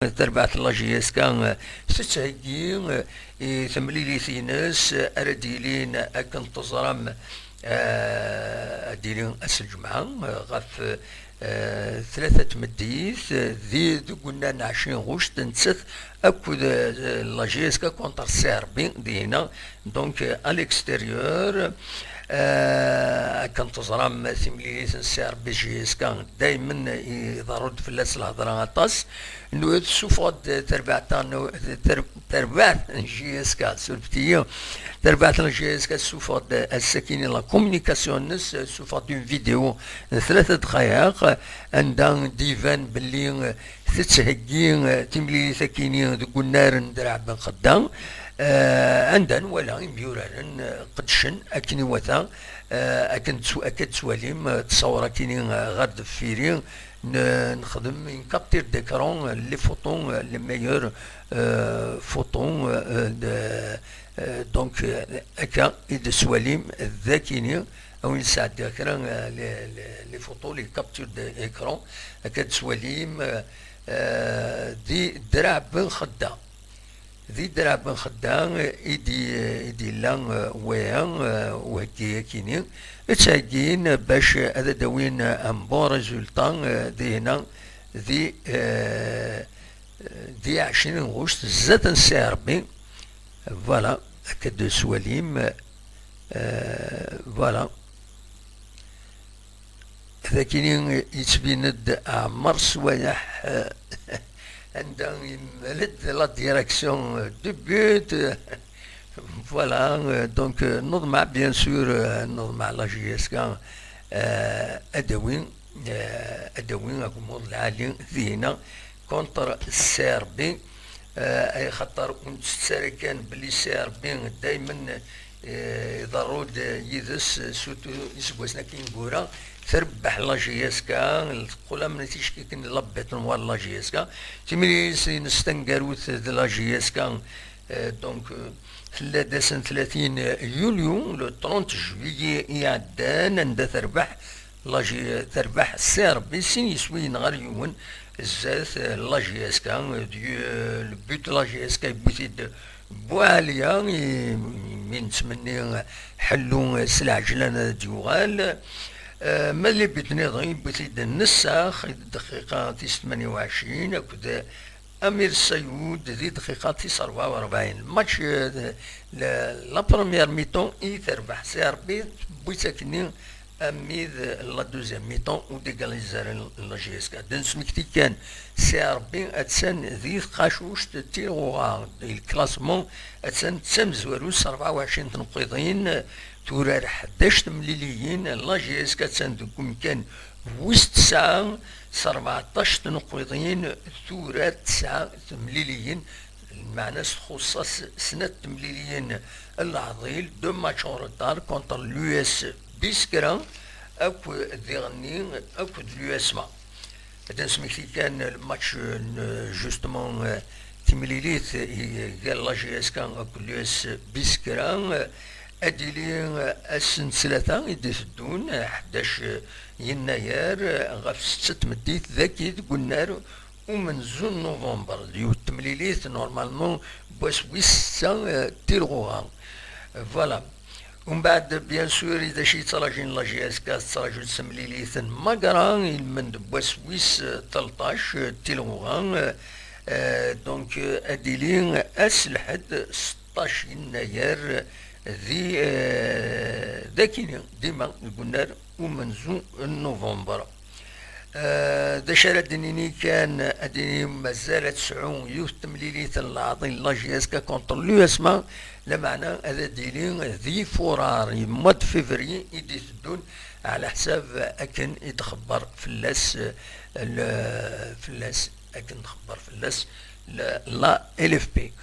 تربعت لاجيس كان ستهجي ثمليلي ثيناس أرديلين أكن تزرم أديلين أسل جمعة غف ثلاثة مديث ذي قلنا نعشين غوش تنسث أكو لاجيس كا كونتر سيربين دينا دونك أليكستيريور كان تزرم ثمليلي ثنسير بجيس كان دايما يضرد في اللاس الهضرة غطاس انو سوفاد تربعت جيس كا سولفتيو تربعت جيس كا سوفاد السكينة لا كومونيكاسيون نس سوفاد دون فيديو 3 دقائق عندها ديفان باللي تتهجي تملي سكيني ذو النار ندرع بن خدام عندنا ولا يميوران قدشن اكني وثا اكد سواليم تصور كيني غرد فيري نخدم نكابتير ديكرون لي فوتون لي ميور فوتون دونك اكا ايد سواليم ذاكيني او نساعد ديكرون لي فوتون لي كابتير ديكرون اكد سواليم دي درع بن خدام ذي دراب بن خدام إيدي لان ويان وهكي كيني اتساقين باش هذا دوين امبون ريزولتان دي هنا ذي 20 غشت زاد نسيربي فوالا هكا سواليم فوالا هذا كيني يتبيند عمر سوايح عندنا يملد لا ديريكسيون دو بوت فوالا دونك نضمع بيان سور نضمع لا جي اس كا ادوين اكو العالي ذينا كونتر السيربي اي خطر كان بلي سيربي دايما يضرود يدس سوتو يسبوسنا كينغورا تربح لا جي اس كا القولا من تيشكي كن لبيت نوار لا جي اس كا تيملي نستنقروت لا جي اس كا دونك 33 يوليو لو 30 جويي يعدان عند تربح لا جي تربح السيربي سين يسوي نغار يوم الزاث لا جي اس كا البوت لا جي اس كا بوتيد بواليا من تمني حلو سلعجلنا ديوغال ملي بدني ضيب بتيد النساخ دقيقة 28 أكد أمير السيود ذي دقيقة 44 الماتش لا بروميير ميتون تربح سيربي بويتاكني أميد لا دوزيام ميتون وديكاليزار لا جي اس كا دنس مكتي كان سيربي أتسان ذي قاشوش تيروغا الكلاسمون أتسان تسمزوروس 24 تنقيضين تورار 11 مليليين لا جي اس كاتسان كان وسط ساعة 14 تنقيضين تورار 9 مليليين المعنى خصوصا سنة مليليين العضيل دو ماتش اون روتار كونتر اليو اس بيسكرا اكو ديغني اكو اليو اس ما هذا سميتي كان الماتش جوستومون تمليليت قال لا جي اس كان اكو اليو اس بيسكرا أديلين السن 3 يدسدون 11 يناير غف 6 مديت ذاكي قلنا ومن زون نوفمبر ديو التمليليت نورمالمون بواس ويسا تيرغوها فوالا ومن بعد بيان سور إذا شي تراجين لا جي اس كاس تراجين تمليليت مقرا من بواس ويس 13 تيرغوها دونك أديلين أسلحد 16 يناير ذي ذاكيني ديما قلنا ومنزو نوفمبر دشارة دنيني كان اديني مازالت سعون يوث تمليليت العظيم لا جي اس كا كونتر لو اسما لمعنى هذا ديلين ذي فوراري مود فيفري يديثدون على حساب اكن يتخبر في اللاس اكن تخبر في اللاس لا ال اف بي